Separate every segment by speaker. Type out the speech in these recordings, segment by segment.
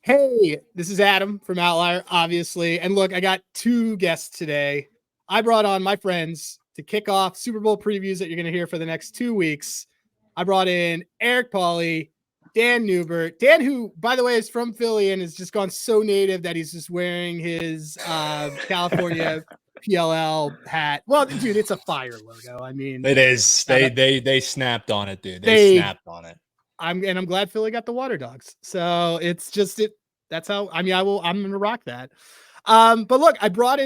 Speaker 1: Hey, this is Adam from Outlier, obviously. And look, I got two guests today. I brought on my friends to kick off Super Bowl previews that you're going to hear for the next 2 weeks. I brought in Eric Pauly, Dan Newbert. Dan, who, by the way, is from Philly and has just gone so native that he's just wearing his California PLL hat. Well, dude, it's a fire logo. I mean,
Speaker 2: it is. They snapped on it, dude. They snapped on it.
Speaker 1: I'm glad Philly got the Water Dogs. So it's just it. That's how. I mean, I'm gonna rock that. But look, I brought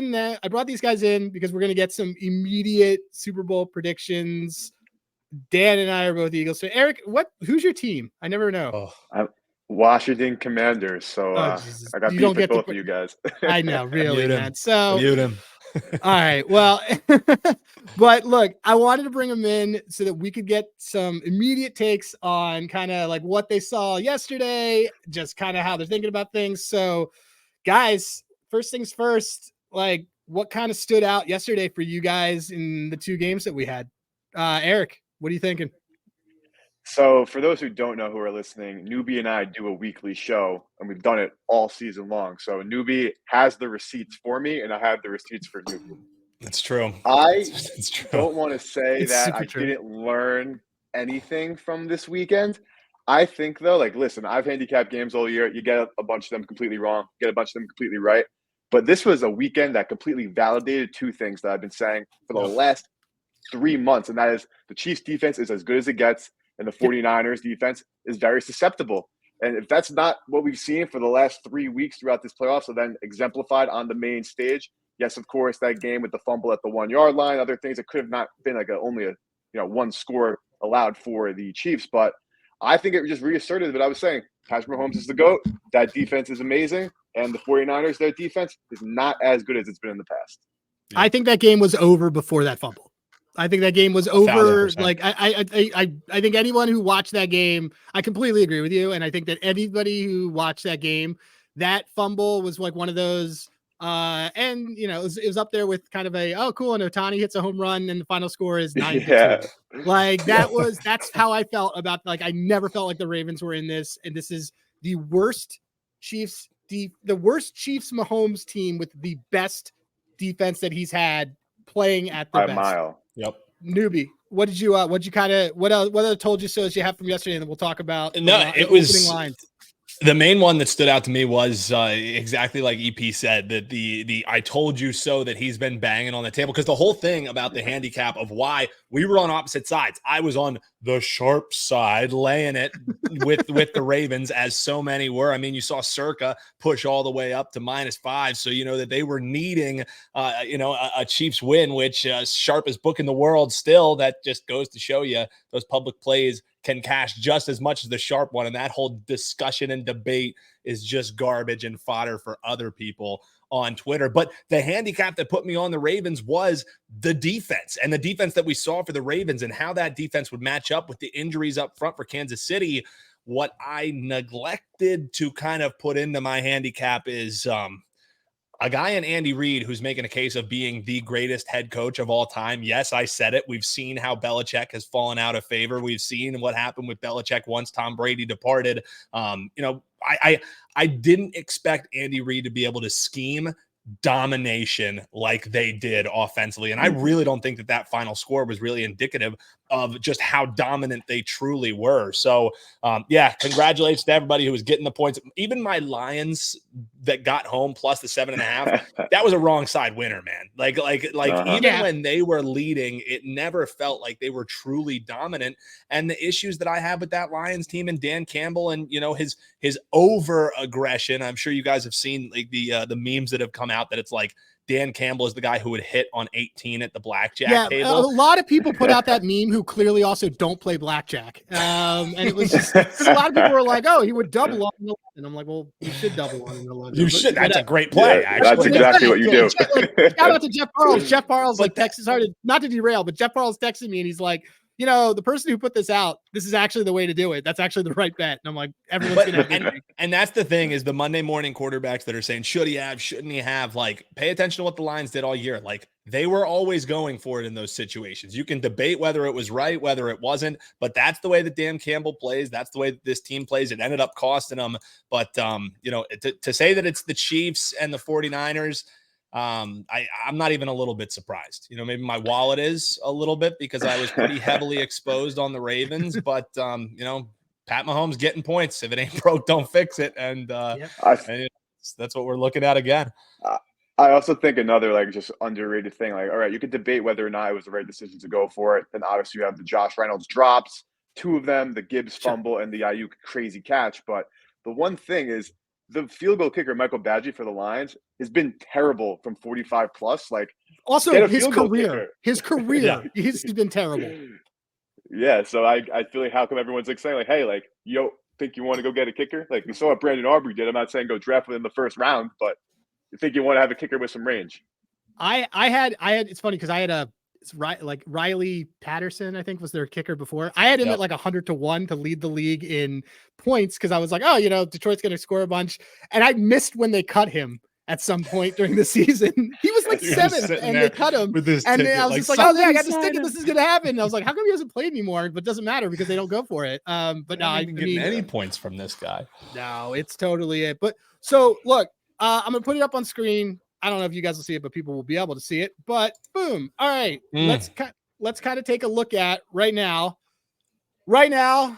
Speaker 1: these guys in because we're gonna get some immediate Super Bowl predictions. Dan and I are both Eagles. So Eric, who's your team? I never know.
Speaker 3: I'm Washington Commanders. So I got beef with both of you guys.
Speaker 1: I know, really, man. So
Speaker 2: mute him.
Speaker 1: All right. Well, but look, I wanted to bring them in so that we could get some immediate takes on kind of like what they saw yesterday, just kind of how they're thinking about things. So, guys, first things first, like what kind of stood out yesterday for you guys in the two games that we had? Eric, what are you thinking?
Speaker 3: So for those who don't know who are listening, Newbie and I do a weekly show, and we've done it all season long. So Newbie has the receipts for me, and I have the receipts for Newbie.
Speaker 2: That's true.
Speaker 3: It's true. Don't want to say that I didn't learn anything from this weekend. I think, though, like, listen, I've handicapped games all year. You get a bunch of them completely wrong, get a bunch of them completely right. But this was a weekend that completely validated two things that I've been saying for the last 3 months, and that is the Chiefs' defense is as good as it gets, and the 49ers defense is very susceptible. And if that's not what we've seen for the last 3 weeks throughout this playoff, so then exemplified on the main stage, yes, of course, that game with the fumble at the 1 yard line, other things, it could have not been like only a one score allowed for the Chiefs. But I think it just reasserted what I was saying. Patrick Mahomes is the GOAT. That defense is amazing. And the 49ers, their defense is not as good as it's been in the past.
Speaker 1: I think that game was over before that fumble. I think that game was over. 1,000%. Like I think anyone who watched that game, I completely agree with you. And I think that anybody who watched that game, that fumble was like one of those. And you know, it was up there with kind of oh cool. And Ohtani hits a home run, and the final score is 9-2. Like that's how I felt about. Like I never felt like the Ravens were in this, and this is the worst Chiefs Mahomes team with the best defense that he's had playing at the best.
Speaker 3: Mile.
Speaker 2: Yep.
Speaker 1: Newbie, what other told you so's you have from yesterday, and then we'll talk about
Speaker 2: it was lines. The main one that stood out to me was exactly like EP said, that the I told you so that he's been banging on the table, because the whole thing about the handicap of why we were on opposite sides. I was on the sharp side, laying it with the Ravens, as so many were. I mean, you saw Circa push all the way up to -5, so you know that they were needing a Chiefs win, which sharpest book in the world. Still, that just goes to show you those public plays can cash just as much as the sharp one. And that whole discussion and debate is just garbage and fodder for other people on Twitter. But the handicap that put me on the Ravens was the defense, and the defense that we saw for the Ravens and how that defense would match up with the injuries up front for Kansas City. What I neglected to kind of put into my handicap is a guy in Andy Reid who's making a case of being the greatest head coach of all time. Yes, I said it. We've seen how Belichick has fallen out of favor. We've seen what happened with Belichick once Tom Brady departed. I didn't expect Andy Reid to be able to scheme domination like they did offensively. And I really don't think that final score was really indicative of just how dominant they truly were. So, congratulations to everybody who was getting the points. Even my Lions that got home plus the 7.5, that was a wrong side winner, man. Even when they were leading, it never felt like they were truly dominant. And the issues that I have with that Lions team and Dan Campbell and, his over aggression, I'm sure you guys have seen like the memes that have come out that it's like Dan Campbell is the guy who would hit on 18 at the blackjack table.
Speaker 1: A lot of people put out that meme who clearly also don't play blackjack. And it was just a lot of people were like, oh, he would double on the 11. And I'm like, well, you should double on the 11.
Speaker 2: You should. That's a great play, actually.
Speaker 3: That's exactly what you do.
Speaker 1: Shout out to Jeff Parles. Jeff Parles, like, texted, sorry, not to derail, but Jeff Parles texted me and he's like, the person who put this out, this is actually the way to do it. That's actually the right bet. And I'm like, everyone's going to have victory.
Speaker 2: And that's the thing is the Monday morning quarterbacks that are saying, should he have, shouldn't he have, like, pay attention to what the Lions did all year. Like, they were always going for it in those situations. You can debate whether it was right, whether it wasn't, but that's the way that Dan Campbell plays. That's the way that this team plays. It ended up costing them. But, to say that it's the Chiefs and the 49ers, I'm not even a little bit surprised. Maybe my wallet is a little bit because I was pretty heavily exposed on the Ravens, but Pat Mahomes getting points. If it ain't broke, don't fix it. And, and that's what we're looking at again.
Speaker 3: I also think another just underrated thing, all right, you could debate whether or not it was the right decision to go for it. Then obviously you have the Josh Reynolds drops, 2 of them, the Gibbs fumble and the Ayuk crazy catch. But the one thing is, the field goal kicker, Michael Badgley for the Lions, has been terrible from 45 plus.
Speaker 1: Also his career, he's been terrible.
Speaker 3: Yeah. So I feel like how come everyone's saying hey, you think you want to go get a kicker? We saw what Brandon Aubrey did. I'm not saying go draft within the first round, but you think you want to have a kicker with some range.
Speaker 1: I had, it's funny because I had Riley Patterson, I think was their kicker before. I had him at 100-1 to lead the league in points because I was like, Detroit's going to score a bunch. And I missed when they cut him at some point during the season. He was 7th and they cut him. And then I was just I got this ticket. This is going to happen. And I was like, how come he hasn't played anymore? But it doesn't matter because they don't go for it. But no, I didn't get
Speaker 2: any points from this guy.
Speaker 1: No, it's totally it. But so look, I'm going to put it up on screen. I don't know if you guys will see it, but people will be able to see it. But boom. All right. Let's kind of take a look at right now. Right now,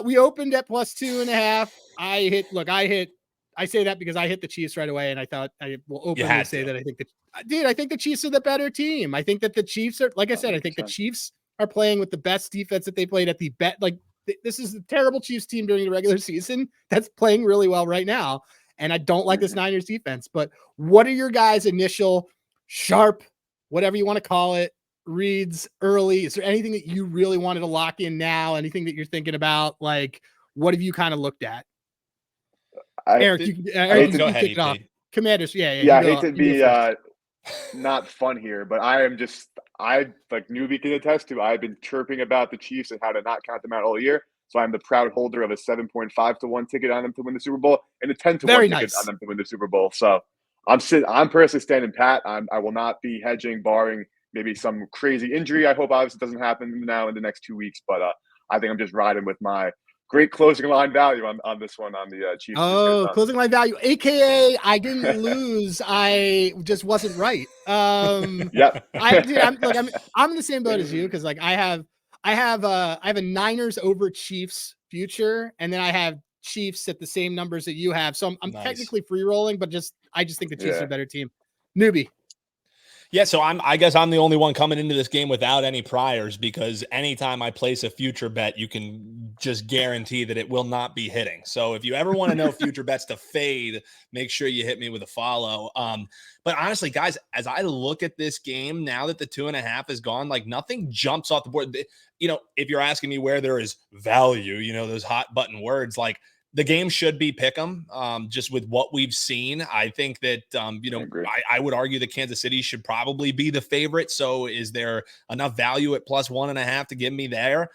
Speaker 1: we opened at +2.5. I say that because I hit the Chiefs right away, and I thought I will openly say that I think the Chiefs are the better team. I think that the Chiefs are, like I said, I think the Chiefs are playing with the best defense that they played at the bet. This is a terrible Chiefs team during the regular season that's playing really well right now. And I don't like this Niners defense, but what are your guys' initial sharp, whatever you want to call it, reads early? Is there anything that you really wanted to lock in now? Anything that you're thinking about? What have you kind of looked at? Eric, you can kick it off. Commanders,
Speaker 3: yeah. I hate to be not fun here, but newbie can attest to, I've been chirping about the Chiefs and how to not count them out all year. So I'm the proud holder of a 7.5-1 ticket on them to win the Super Bowl and a 10-1 ticket on them to win the Super Bowl. So I'm personally standing pat. I will not be hedging, barring maybe some crazy injury. I hope obviously it doesn't happen now in the next 2 weeks, but I think I'm just riding with my great closing line value on this one on the Chiefs.
Speaker 1: Oh, closing line value, aka I didn't lose. I just wasn't right.
Speaker 3: Yep.
Speaker 1: I'm in the same boat as you because I have a Niners over Chiefs future, and then I have Chiefs at the same numbers that you have. So I'm technically free rolling, but I just think the Chiefs are a better team. Newbie.
Speaker 2: Yeah, so I guess I'm the only one coming into this game without any priors because anytime I place a future bet, you can just guarantee that it will not be hitting. So if you ever want to know future bets to fade, make sure you hit me with a follow. But honestly, guys, as I look at this game now that the 2.5 is gone, nothing jumps off the board. If you're asking me where there is value, those hot button words, the game should be pick 'em. Just with what we've seen, I think that I would argue that Kansas City should probably be the favorite. So, is there enough value at +1.5 to get me there?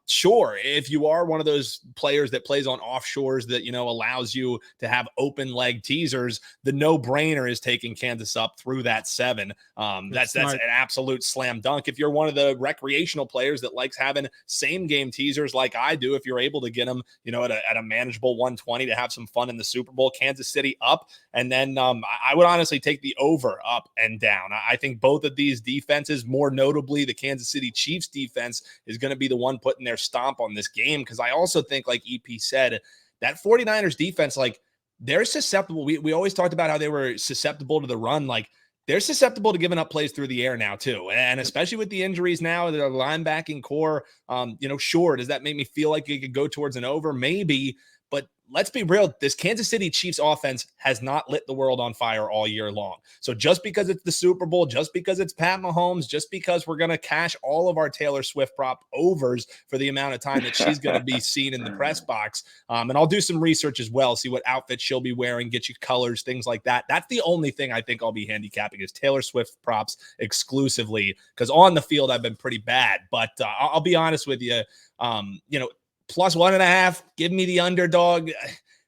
Speaker 2: Sure. If you are one of those players that plays on offshores that allows you to have open leg teasers, the no-brainer is taking Kansas up through that 7. That's an absolute slam dunk. If you're one of the recreational players that likes having same game teasers like I do, if you're able to get them, at a manageable 120 to have some fun in the Super Bowl, Kansas City up. And then I would honestly take the over up and down. I think both of these defenses, more notably the Kansas City Chiefs defense, is going to be the one putting their stomp on this game. Because I also think, like EP said, that 49ers defense, they're susceptible. We always talked about how they were susceptible to the run. They're susceptible to giving up plays through the air now too. And especially with the injuries now, the linebacking core, sure, does that make me feel like it could go towards an over? Maybe. But let's be real, this Kansas City Chiefs offense has not lit the world on fire all year long. So just because it's the Super Bowl, just because it's Pat Mahomes, just because we're going to cash all of our Taylor Swift prop overs for the amount of time that she's going to be seen in the press box. And I'll do some research as well, see what outfits she'll be wearing, get you colors, things like that. That's the only thing I think I'll be handicapping is Taylor Swift props exclusively, because on the field I've been pretty bad. But I'll be honest with you, plus 1.5, give me the underdog.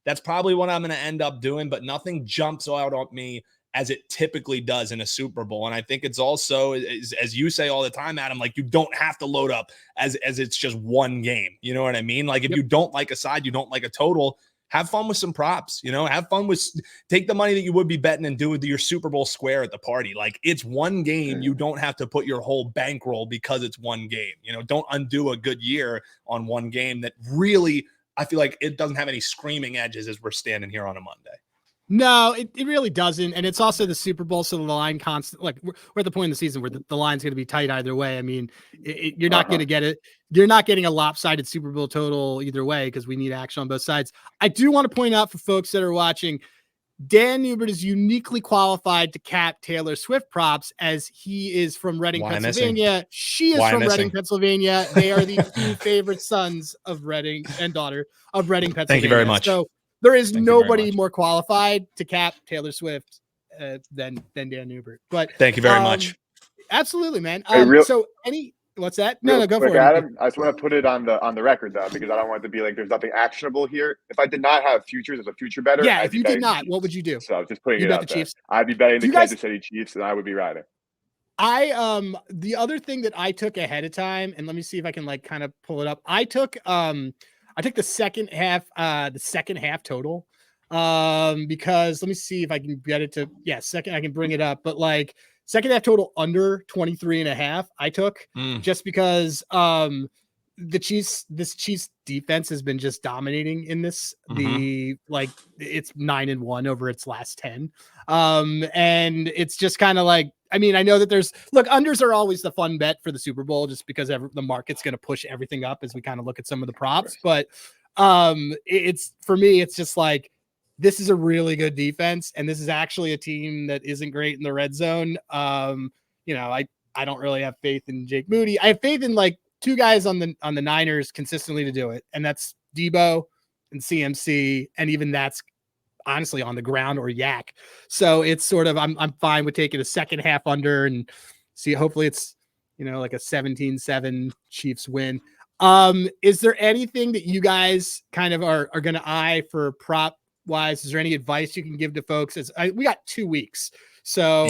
Speaker 2: That's probably what I'm going to end up doing, but nothing jumps out on me as it typically does in a Super Bowl. And I think it's also, as you say all the time, Adam, like, you don't have to load up as it's just one game. You know what I mean? Like, if you don't like a side, you don't like a total, have fun with some props, have fun with, take the money that you would be betting and do with your Super Bowl square at the party. Like, it's one game. You don't have to put your whole bankroll because it's one game. Don't undo a good year on one game that really, I feel like it doesn't have any screaming edges as we're standing here on a Monday.
Speaker 1: No, it really doesn't. And it's also the Super Bowl. So the line we're at the point in the season where the line's going to be tight either way. I mean, you're not going to get it. You're not getting a lopsided Super Bowl total either way, because we need action on both sides. I do want to point out for folks that are watching, Dan Newbert is uniquely qualified to cap Taylor Swift props, as he is from Reading, Pennsylvania. She is from Reading, Pennsylvania. They are the two favorite sons of Reading and daughter of Reading, Pennsylvania.
Speaker 2: Thank you very much.
Speaker 1: So there is nobody more qualified to cap Taylor Swift than Dan Newbert. But
Speaker 2: thank you very much.
Speaker 1: Absolutely, man. What's that?
Speaker 3: No,
Speaker 1: go for it.
Speaker 3: Adam, I just want to put it on the record though, because I don't want it to be like there's nothing actionable here. If I did not have futures as a future better,
Speaker 1: if you did not, what would you do?
Speaker 3: So just putting it out there. I'd be betting the Kansas City Chiefs, and I would be riding.
Speaker 1: The other thing that I took ahead of time, and let me see if I can kind of pull it up. I took the second half total. Because let me see if I can get it to I can bring it up, but second half total under 23.5. I took just because this Chiefs defense has been just dominating in this. It's 9-1 over its last 10. And it's just kind of I know that unders are always the fun bet for the Super Bowl, just because the market's going to push everything up as we kind of look at some of the props. But it's for me, it's just this is a really good defense, and this is actually a team that isn't great in the red zone. I don't really have faith in Jake Moody. I have faith in two guys on the Niners consistently to do it, and that's Debo and CMC, and even that's honestly on the ground or Yak. So it's sort of I'm fine with taking a second half under and see. Hopefully it's a 17-7 Chiefs win. Is there anything that you guys kind of are going to eye for prop wise? Is there any advice you can give to folks? We got 2 weeks, so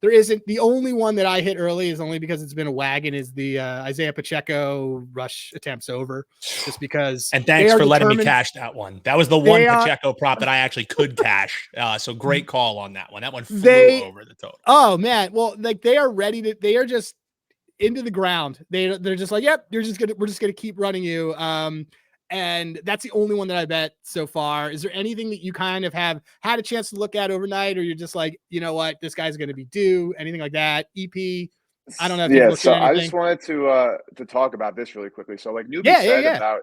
Speaker 1: there isn't. The only one that I hit early is only because it's been a wagon is the Isaiah Pacheco rush attempts over, just because.
Speaker 2: And thanks for letting me cash that one. That was the one Pacheco prop that I actually could cash. So great call on that one. That one flew over the total.
Speaker 1: Oh man, well, they are ready to. They are just into the ground. They're just yep. We're just gonna keep running you. And that's the only one that I bet so far. Is there anything that you kind of have had a chance to look at overnight, or you're just you know what, this guy's going to be due, anything like that? EP, I don't know. If
Speaker 3: so I just wanted to talk about this really quickly. So Newbie said about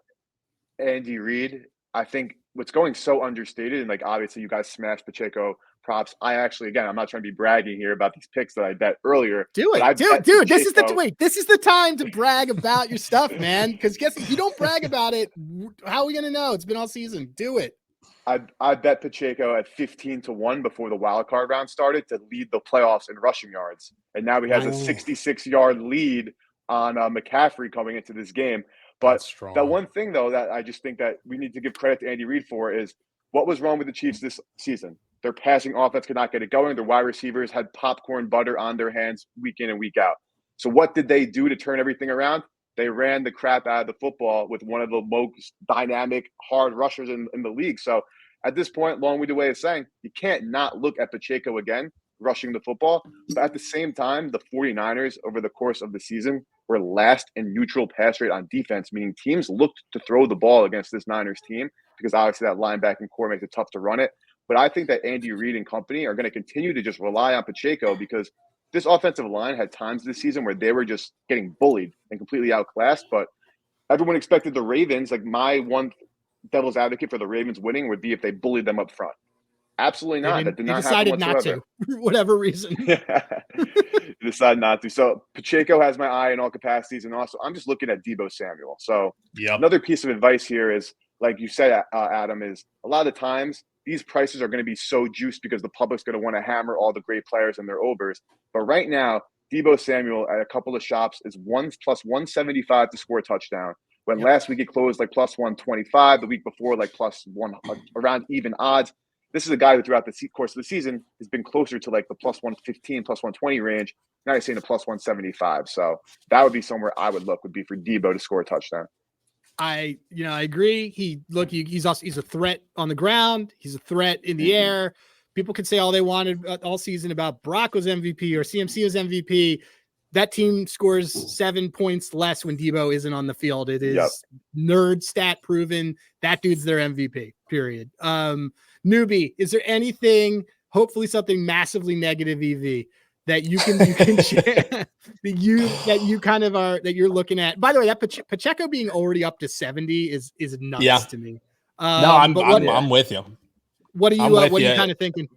Speaker 3: Andy Reid, I think what's going so understated, and obviously you guys smashed Pacheco props. I actually, again, I'm not trying to be bragging here about these picks that I bet earlier.
Speaker 1: Do it, dude. This is the time to brag about your stuff, man. Because if you don't brag about it, how are we gonna know? It's been all season. Do it.
Speaker 3: I bet Pacheco at 15-1 before the wild card round started to lead the playoffs in rushing yards, and now he has a 66-yard lead on McCaffrey coming into this game. But the one thing though that I just think that we need to give credit to Andy Reid for is what was wrong with the Chiefs this season. Their passing offense could not get it going. Their wide receivers had popcorn butter on their hands week in and week out. So what did they do to turn everything around? They ran the crap out of the football with one of the most dynamic, hard rushers in the league. So at this point, long-winded way of saying, you can't not look at Pacheco again, rushing the football. But at the same time, the 49ers over the course of the season were last in neutral pass rate on defense, meaning teams looked to throw the ball against this Niners team because obviously that linebacking core makes it tough to run it. But I think that Andy Reid and company are going to continue to just rely on Pacheco because this offensive line had times this season where they were just getting bullied and completely outclassed. But everyone expected the Ravens, my one devil's advocate for the Ravens winning would be if they bullied them up front. Absolutely not. That did not happen whatsoever.
Speaker 1: They decided not to, for whatever reason.
Speaker 3: They decided not to. So Pacheco has my eye in all capacities, and also I'm just looking at Deebo Samuel. So another piece of advice here is, like you said, Adam, is a lot of the times these prices are going to be so juiced because the public's going to want to hammer all the great players and their overs. But right now, Deebo Samuel at a couple of shops is plus 175 to score a touchdown. When last week it closed like plus 125, the week before like plus one, around even odds. This is a guy who throughout the course of the season has been closer to like the plus 115, plus 120 range. Now you're seeing the plus 175. So that would be somewhere I would look, would be for Deebo to score a touchdown.
Speaker 1: I agree. He's a threat on the ground. He's a threat in the air. People can say all they wanted all season about Brock was MVP or CMC was MVP. That team scores 7 points less when Deebo isn't on the field. It is nerd stat proven. That dude's their MVP, period. Newbie, is there anything, hopefully something massively negative, EV, that you can share, that you're looking at? By the way, that Pacheco being already up to 70 is nuts to me.
Speaker 2: I'm with you.
Speaker 1: What are you kind of thinking?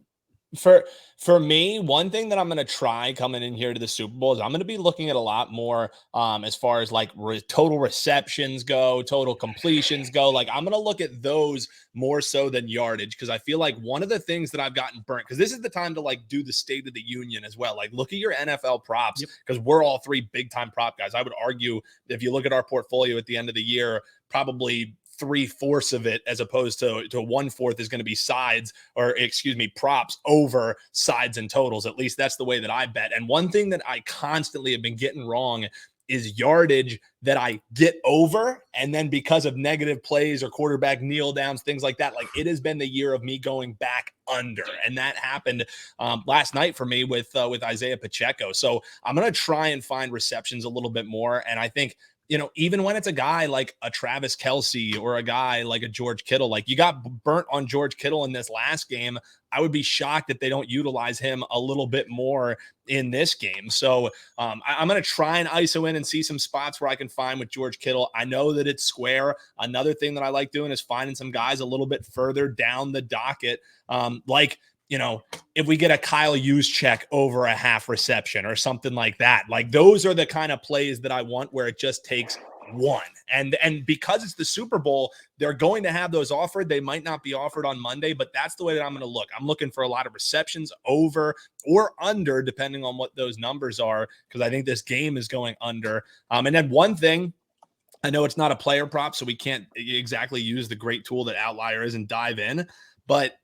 Speaker 2: For me, one thing that I'm going to try coming in here to the Super Bowl is I'm going to be looking at a lot more as far as like total receptions go, total completions go. Like I'm going to look at those more so than yardage, because I feel like one of the things that I've gotten burnt, because this is the time to like do the State of the Union as well. Like look at your NFL props, because we're all three big time prop guys. I would argue if you look at our portfolio at the end of the year, probably 3/4 of it, as opposed to 1/4, is going to be props over sides and totals. At least that's the way that I bet. And one thing that I constantly have been getting wrong is yardage that I get over, and then because of negative plays or quarterback kneel downs, things like that, like it has been the year of me going back under, and that happened last night for me with Isaiah Pacheco. So I'm going to try and find receptions a little bit more, and I think, even when it's a guy like a Travis Kelce or a guy like a George Kittle, like you got burnt on George Kittle in this last game, I would be shocked if they don't utilize him a little bit more in this game. So I'm going to try and ISO in and see some spots where I can find with George Kittle. I know that it's square. Another thing that I like doing is finding some guys a little bit further down the docket, if we get a Kyle Juszczyk over a half reception or something like that, like those are the kind of plays that I want where it just takes one. And because it's the Super Bowl, they're going to have those offered. They might not be offered on Monday, but that's the way that I'm going to look. I'm looking for a lot of receptions over or under, depending on what those numbers are, because I think this game is going under. And then one thing, I know it's not a player prop, so we can't exactly use the great tool that Outlier is and dive in, but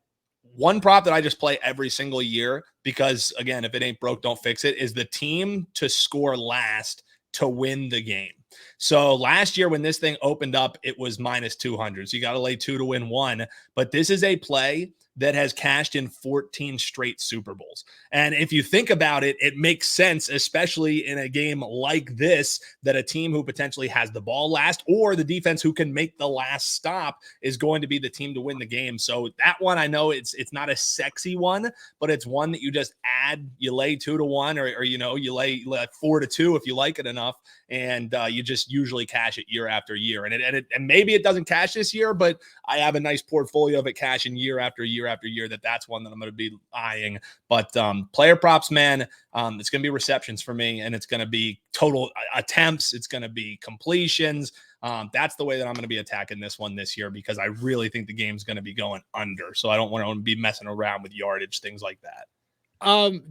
Speaker 2: one prop that I just play every single year, because again, if it ain't broke, don't fix it, is the team to score last to win the game. So last year when this thing opened up, it was minus 200. So you got to lay 2 to win 1. But this is a play that has cashed in 14 straight Super Bowls. And if you think about it, it makes sense, especially in a game like this, that a team who potentially has the ball last, or the defense who can make the last stop, is going to be the team to win the game. So that one, I know it's not a sexy one, but it's one that you just add, you lay 2 to 1, or you lay 4 to 2 if you like it enough, and you just usually cash it year after year. And maybe it doesn't cash this year, but I have a nice portfolio of it cashing year after year after year. That's one that I'm going to be eyeing. But player props, man, it's going to be receptions for me, and it's going to be total attempts. It's going to be completions. That's the way that I'm going to be attacking this one this year, because I really think the game's going to be going under. So I don't want to be messing around with yardage, things like that.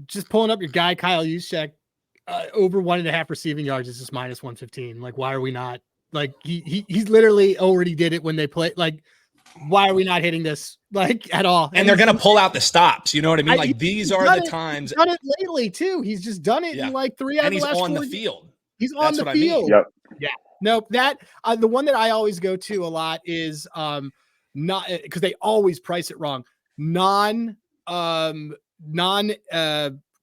Speaker 1: Just pulling up your guy, Kyle Juszczyk, over 1.5 receiving yards is just minus 115. Like, why are we not, like, he's literally already did it when they play. Like, why are we not hitting this like at all?
Speaker 2: And they're going to pull out the stops. You know what I mean? Like these are the times.
Speaker 1: He's done it lately too. He's just done it in like 3 out of the last 4.
Speaker 2: And he's on the field.
Speaker 1: He's on the field.
Speaker 3: I mean. Yep.
Speaker 1: Yeah. No, that the one that I always go to a lot is not, because they always price it wrong. Non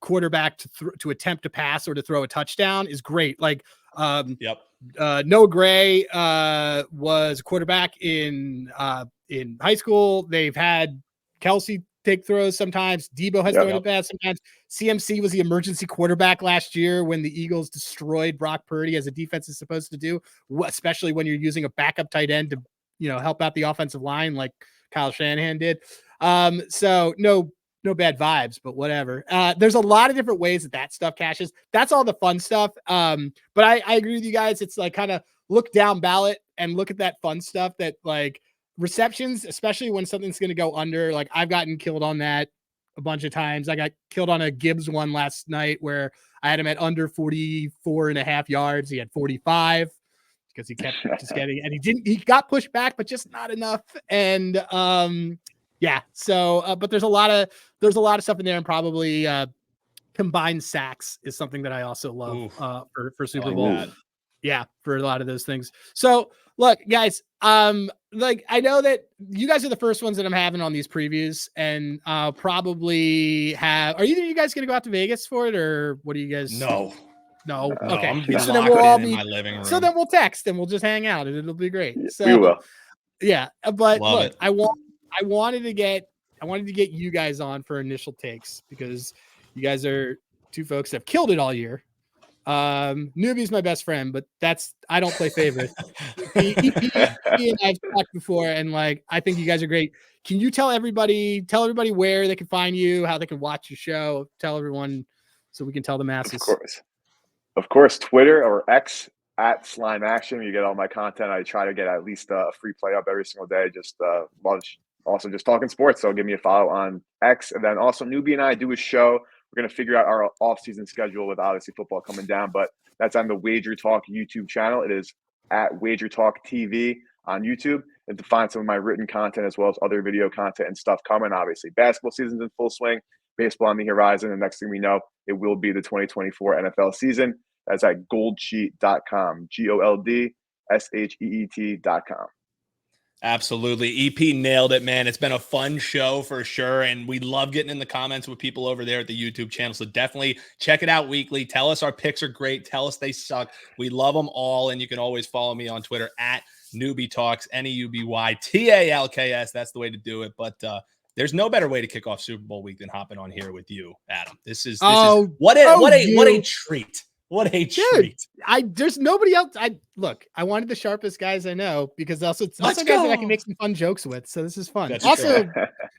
Speaker 1: quarterback to attempt to pass or to throw a touchdown is great. Like Noah Gray was a quarterback in high school. They've had Kelce take throws sometimes. Deebo has thrown a pass sometimes. CMC was the emergency quarterback last year when the Eagles destroyed Brock Purdy, as a defense is supposed to do, especially when you're using a backup tight end to help out the offensive line like Kyle Shanahan did. So no bad vibes, but whatever. There's a lot of different ways that stuff cashes. That's all the fun stuff. But I agree with you guys. It's like kind of look down ballot and look at that fun stuff that like receptions, especially when something's going to go under. Like I've gotten killed on that a bunch of times. I got killed on a Gibbs one last night where I had him at under 44.5 yards. He had 45 because he kept just getting, and he got pushed back, but just not enough. And yeah, so but there's a lot of stuff in there, and probably combined sacks is something that I also love for Super Bowl. That. Yeah, for a lot of those things. So look, guys, like I know that you guys are the first ones that I'm having on these previews, and probably have. Are either of you guys gonna go out to Vegas for it, or what do you guys?
Speaker 2: No.
Speaker 1: Okay.
Speaker 2: I'm so then we'll all be in my living room.
Speaker 1: So then we'll text and we'll just hang out, and it'll be great. So
Speaker 3: we will.
Speaker 1: Yeah, but
Speaker 2: love
Speaker 1: look,
Speaker 2: it.
Speaker 1: I wanted to get you guys on for initial takes because you guys are two folks that have killed it all year. Newbie's my best friend, but I don't play favorites. EP and I've talked before, and like I think you guys are great. Can you tell everybody where they can find you, how they can watch your show? Tell everyone so we can tell the masses.
Speaker 3: Of course, Twitter or X at Slime Action. You get all my content. I try to get at least a free play up every single day. Just also just talking sports. So give me a follow on X, and then also Newbie and I do a show. We're going to figure out our off-season schedule with obviously football coming down, but that's on the Wager Talk YouTube channel. It is at Wager Talk TV on YouTube, and to find some of my written content as well as other video content and stuff coming. Obviously, basketball season's in full swing, baseball on the horizon, and next thing we know, it will be the 2024 NFL season. That's at goldsheet.com, GOLDSHEET.com.
Speaker 2: Absolutely. EP nailed it, man. It's been a fun show for sure. And we love getting in the comments with people over there at the YouTube channel. So definitely check it out weekly. Tell us our picks are great. Tell us they suck. We love them all. And you can always follow me on Twitter at Newbie Talks, NEUBYTALKS. That's the way to do it. But there's no better way to kick off Super Bowl week than hopping on here with you, Adam. This is what a treat. What a treat.
Speaker 1: There's nobody else. I wanted the sharpest guys I know because also guys that I can make some fun jokes with. So this is fun. That's also, true.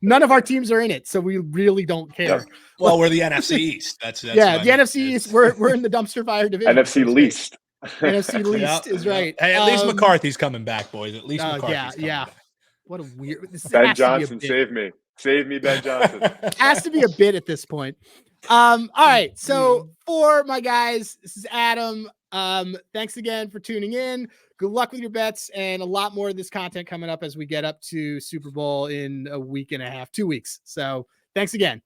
Speaker 1: None of our teams are in it, so we really don't care.
Speaker 2: Yep. Well, we're the NFC East. That's
Speaker 1: the NFC East. We're in the dumpster fire division.
Speaker 3: NFC least.
Speaker 1: NFC least is right.
Speaker 2: Hey, at least McCarthy's coming back, boys. At least McCarthy's coming back.
Speaker 1: What a weird.
Speaker 3: Ben Johnson, save me. Save me, Ben Johnson.
Speaker 1: Has to be a bit at this point. All right. So for my guys, this is Adam. Thanks again for tuning in. Good luck with your bets, and a lot more of this content coming up as we get up to Super Bowl in a week and a half, 2 weeks. So thanks again.